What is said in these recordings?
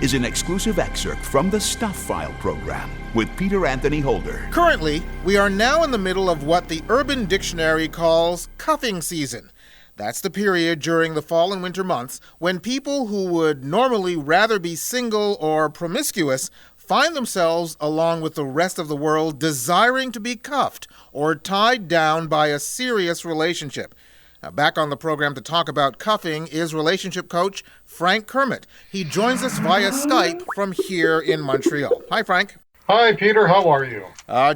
is an exclusive excerpt from the Stuph File program with Peter Anthony Holder. Currently, we are now in the middle of what the Urban Dictionary calls cuffing season. That's the period during the fall and winter months when people who would normally rather be single or promiscuous find themselves, along with the rest of the world, desiring to be cuffed or tied down by a serious relationship. Now, back on the program to talk about cuffing is relationship coach Frank Kermit. He joins us via Skype from here in Montreal. Hi, Frank. Hi, Peter. How are you?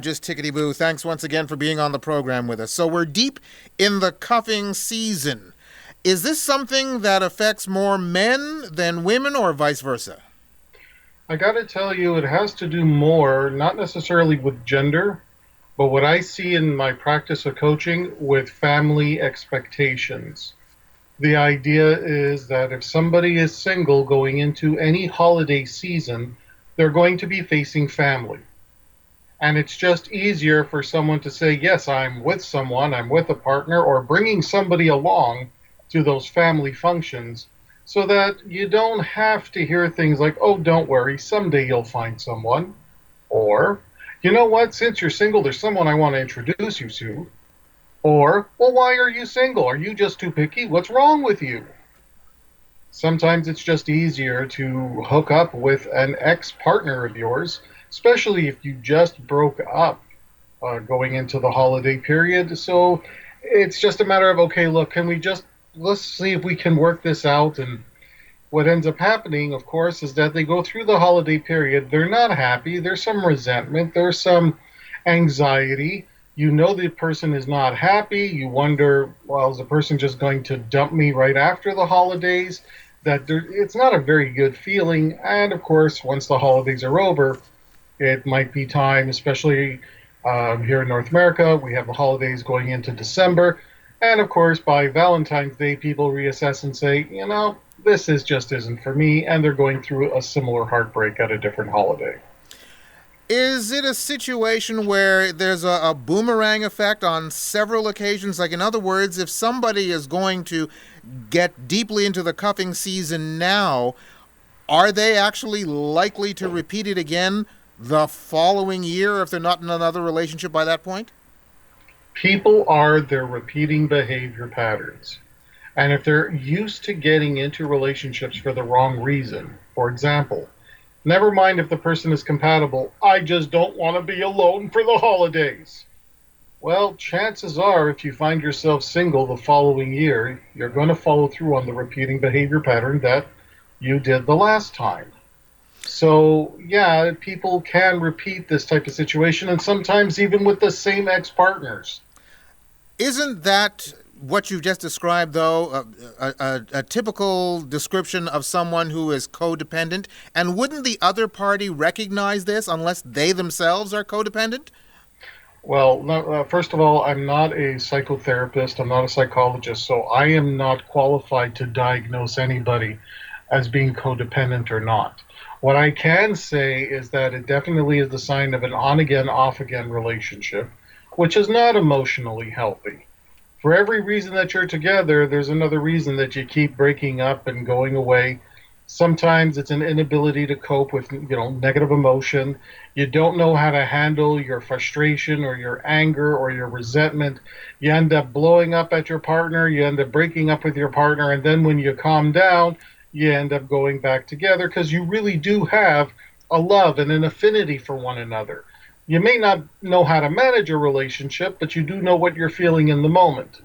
Just tickety-boo. Thanks once again for being on the program with us. So we're deep in the cuffing season. Is this something that affects more men than women or vice versa? I got to tell you, it has to do more, not necessarily with gender, but what I see in my practice of coaching with family expectations. The idea is that if somebody is single going into any holiday season, they're going to be facing family. And it's just easier for someone to say, yes, I'm with someone, I'm with a partner, or bringing somebody along to those family functions so that you don't have to hear things like, oh, don't worry, someday you'll find someone. Or, you know what, since you're single, there's someone I want to introduce you to. Or, well, why are you single? Are you just too picky? What's wrong with you? Sometimes it's just easier to hook up with an ex-partner of yours, especially if you just broke up going into the holiday period. So it's just a matter of, okay, look, let's see if we can work this out. And what ends up happening, of course, is that they go through the holiday period. They're not happy. There's some resentment. There's some anxiety. You know the person is not happy. You wonder, well, is the person just going to dump me right after the holidays? It's not a very good feeling. And, of course, once the holidays are over, it might be time, especially here in North America, we have the holidays going into December. And, of course, by Valentine's Day, people reassess and say, you know, this just isn't for me, and they're going through a similar heartbreak at a different holiday. Is it a situation where there's a boomerang effect on several occasions? Like, in other words, if somebody is going to get deeply into the cuffing season now, are they actually likely to repeat it again the following year if they're not in another relationship by that point? People are their repeating behavior patterns. And if they're used to getting into relationships for the wrong reason, for example, never mind if the person is compatible, I just don't want to be alone for the holidays. Well, chances are if you find yourself single the following year, you're going to follow through on the repeating behavior pattern that you did the last time. So, yeah, people can repeat this type of situation, and sometimes even with the same ex-partners. Isn't that what you've just described, though, a typical description of someone who is codependent? And wouldn't the other party recognize this unless they themselves are codependent? Well, no, first of all, I'm not a psychotherapist. I'm not a psychologist, so I am not qualified to diagnose anybody as being codependent or not. What I can say is that it definitely is the sign of an on-again, off-again relationship, which is not emotionally healthy. For every reason that you're together, there's another reason that you keep breaking up and going away. Sometimes it's an inability to cope with, negative emotion. You don't know how to handle your frustration or your anger or your resentment. You end up blowing up at your partner. You end up breaking up with your partner. And then when you calm down, you end up going back together because you really do have a love and an affinity for one another. You may not know how to manage a relationship, but you do know what you're feeling in the moment.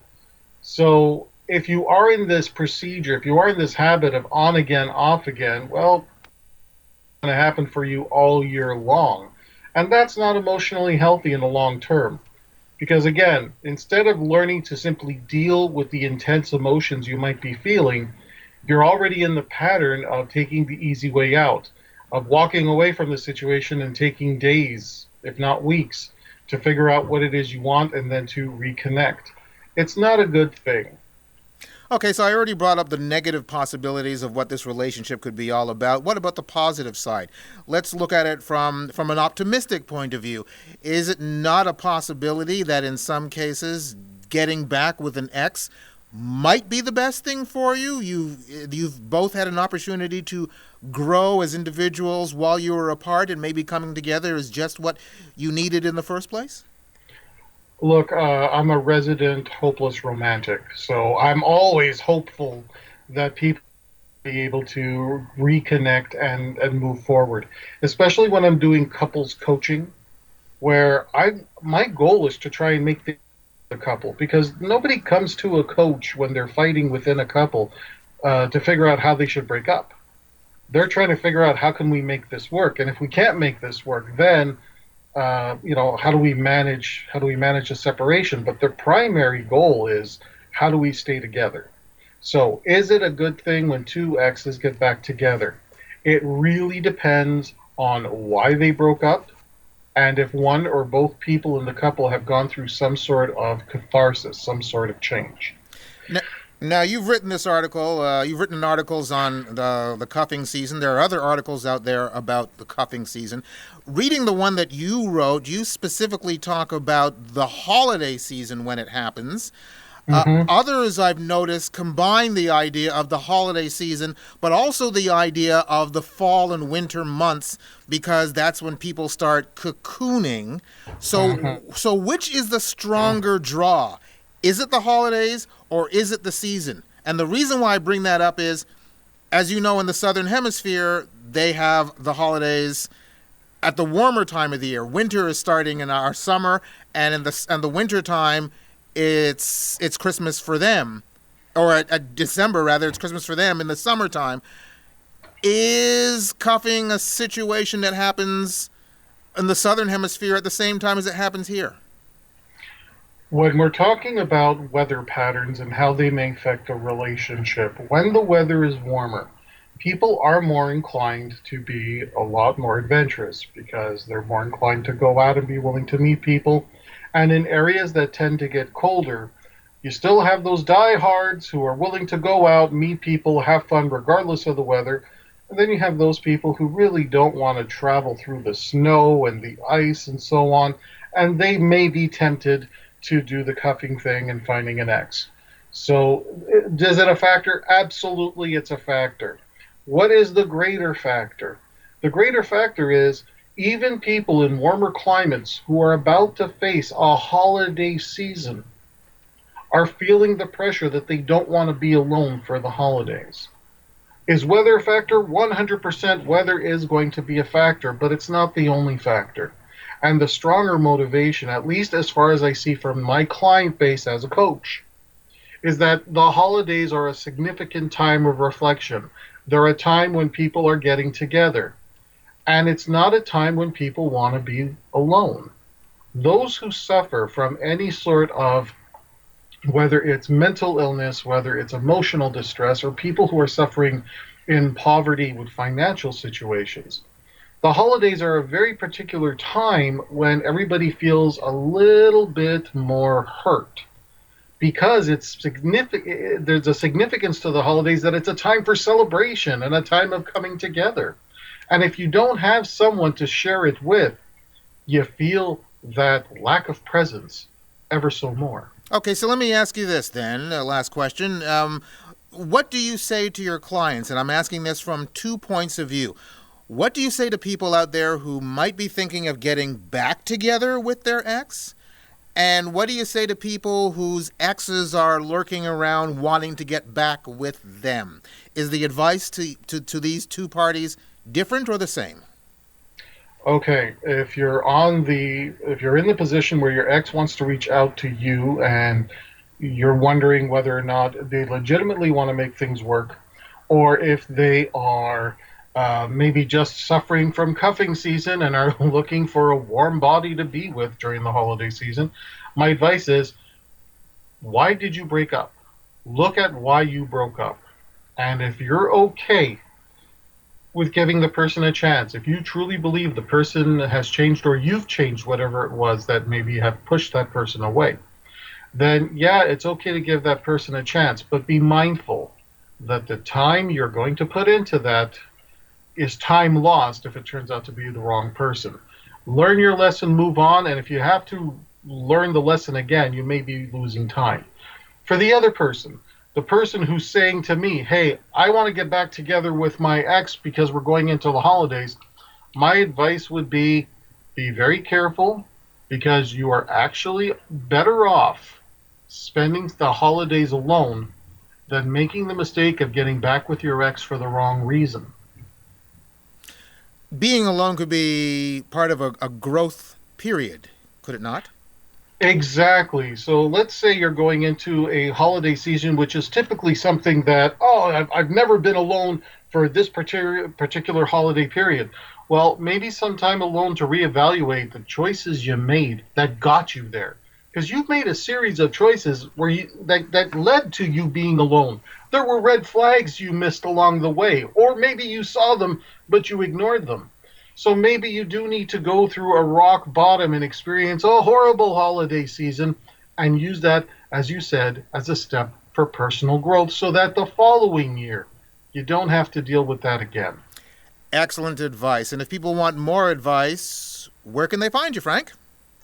So if you are in this procedure, if you are in this habit of on again, off again, well, it's going to happen for you all year long. And that's not emotionally healthy in the long term. Because again, instead of learning to simply deal with the intense emotions you might be feeling, you're already in the pattern of taking the easy way out, of walking away from the situation and taking days, if not weeks, to figure out what it is you want and then to reconnect. It's not a good thing. Okay, so I already brought up the negative possibilities of what this relationship could be all about. What about the positive side? Let's look at it from an optimistic point of view. Is it not a possibility that in some cases getting back with an ex might be the best thing for you. You've both had an opportunity to grow as individuals while you were apart, and maybe coming together is just what you needed in the first place? Look, I'm a resident hopeless romantic, so I'm always hopeful that people be able to reconnect and move forward, especially when I'm doing couples coaching, where my goal is to try and make the couple, because nobody comes to a coach when they're fighting within a couple to figure out how they should break up. They're trying to figure out how can we make this work, and if we can't make this work, then how do we manage a separation? But their primary goal is how do we stay together. So is it a good thing when two exes get back together? It really depends on why they broke up, and if one or both people in the couple have gone through some sort of catharsis, some sort of change. Now, you've written this article. You've written articles on the cuffing season. There are other articles out there about the cuffing season. Reading the one that you wrote, you specifically talk about the holiday season when it happens. Others I've noticed combine the idea of the holiday season, but also the idea of the fall and winter months, because that's when people start cocooning. So which is the stronger draw? Is it the holidays or is it the season? And the reason why I bring that up is, as you know, in the Southern Hemisphere, they have the holidays at the warmer time of the year. Winter is starting in our summer, and in the winter time, it's Christmas for them, or at December rather, it's Christmas for them in the summertime. Is cuffing a situation that happens in the Southern Hemisphere at the same time as it happens here? When we're talking about weather patterns and how they may affect a relationship, when the weather is warmer, people are more inclined to be a lot more adventurous because they're more inclined to go out and be willing to meet people. And in areas that tend to get colder, you still have those diehards who are willing to go out, meet people, have fun regardless of the weather. And then you have those people who really don't want to travel through the snow and the ice and so on. And they may be tempted to do the cuffing thing and finding an ex. So is it a factor? Absolutely, it's a factor. What is the greater factor? The greater factor is even people in warmer climates who are about to face a holiday season are feeling the pressure that they don't want to be alone for the holidays. Is weather a factor? 100% weather is going to be a factor, but it's not the only factor. And the stronger motivation, at least as far as I see from my client base as a coach, is that the holidays are a significant time of reflection. They're a time when people are getting together. And it's not a time when people want to be alone. Those who suffer from any sort of, whether it's mental illness, whether it's emotional distress, or people who are suffering in poverty with financial situations, the holidays are a very particular time when everybody feels a little bit more hurt, because it's significant. There's a significance to the holidays that it's a time for celebration and a time of coming together. And if you don't have someone to share it with, you feel that lack of presence ever so more. Okay, so let me ask you this then, last question. What do you say to your clients? And I'm asking this from 2 points of view. What do you say to people out there who might be thinking of getting back together with their ex? And what do you say to people whose exes are lurking around wanting to get back with them? Is the advice to these two parties different or the same? Okay, if you're in the position where your ex wants to reach out to you and you're wondering whether or not they legitimately want to make things work, or if they are maybe just suffering from cuffing season and are looking for a warm body to be with during the holiday season, my advice is, why did you break up? Look at why you broke up. And if you're okay with giving the person a chance, if you truly believe the person has changed or you've changed, whatever it was that maybe have pushed that person away, then yeah, it's okay to give that person a chance, but be mindful that the time you're going to put into that is time lost if it turns out to be the wrong person. Learn your lesson, move on, and if you have to learn the lesson again, you may be losing time. For the other person, the person who's saying to me, hey, I want to get back together with my ex because we're going into the holidays, my advice would be very careful, because you are actually better off spending the holidays alone than making the mistake of getting back with your ex for the wrong reason. Being alone could be part of a growth period, could it not? Exactly. So let's say you're going into a holiday season, which is typically something that, I've never been alone for this particular holiday period. Well, maybe some time alone to reevaluate the choices you made that got you there. Because you've made a series of choices that led to you being alone. There were red flags you missed along the way, or maybe you saw them, but you ignored them. So maybe you do need to go through a rock bottom and experience a horrible holiday season and use that, as you said, as a step for personal growth so that the following year you don't have to deal with that again. Excellent advice. And if people want more advice, where can they find you, Frank?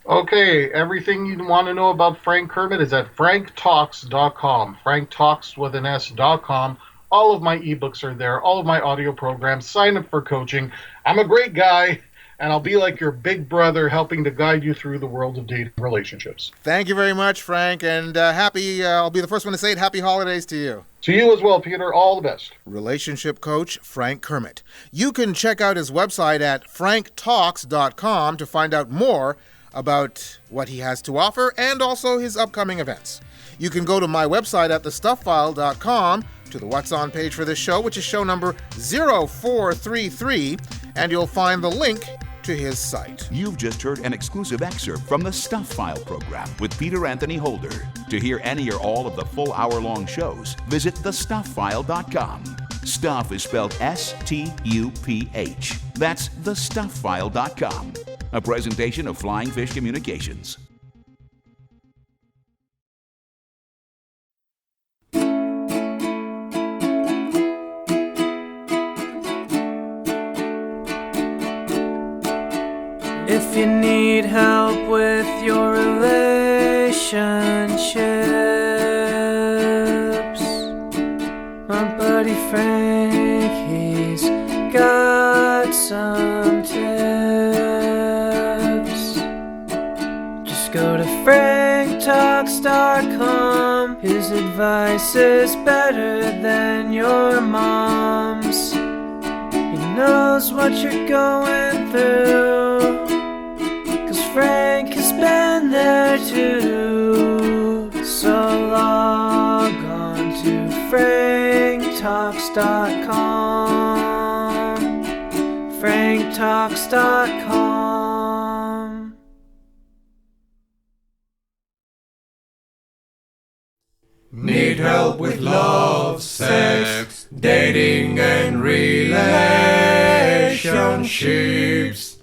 Okay, everything you want to know about Frank Kermit is at franktalks.com. Franktalks with an S.com. All of my ebooks are there, all of my audio programs. Sign up for coaching. I'm a great guy, and I'll be like your big brother helping to guide you through the world of dating relationships. Thank you very much, Frank, and I'll be the first one to say it, happy holidays to you. To you as well, Peter. All the best. Relationship coach Frank Kermit. You can check out his website at franktalks.com to find out more about what he has to offer and also his upcoming events. You can go to my website at thestuffile.com to the What's On page for this show, which is show number 0433, and you'll find the link to his site. You've just heard an exclusive excerpt from the Stuph File program with Peter Anthony Holder. To hear any or all of the full hour-long shows, visit thestufffile.com. Stuff is spelled S-T-U-P-H. That's thestufffile.com. A presentation of Flying Fish Communications. If you need help with your relationships, my buddy Frank, he's got some tips. Just go to franktalks.com. His advice is better than your mom's. He knows what you're going through, Frank has been there too. So log on to franktalks.com. franktalks.com. Need help with love, sex, dating and relationships?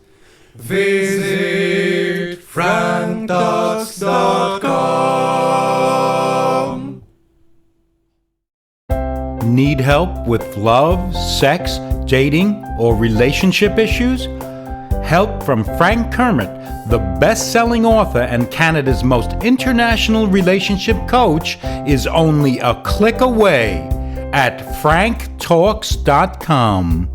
Visit franktalks.com. Need help with love, sex, dating, or relationship issues? Help from Frank Kermit, the best-selling author and Canada's most international relationship coach, is only a click away at franktalks.com.